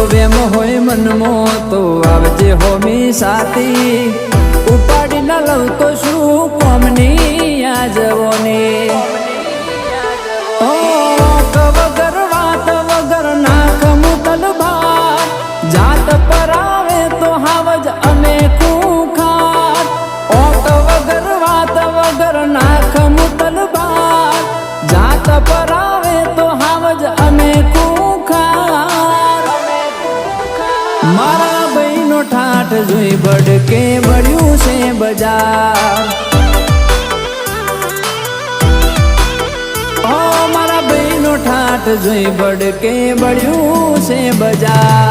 વેમ હોય મનમાં તો આવજે હોમી સાથી ઉપાડી ન લઉં તો શું કોમની આ જવોની વગર વાત વગર નાખ મુતલ ભાર જાત પર આવે તો હાવજ અમે ખૂખાર ઓટ વગર વાત વગર નાખ મુતલ ભાર જાત પર આવે તો હાવજ અમે ખૂખાર મારા ભાઈનો ઠાઠ જોઈ બડકે બળ્યું છે બજાર ઠાઠ જોઈ બડકે બળ્યું છે બજાર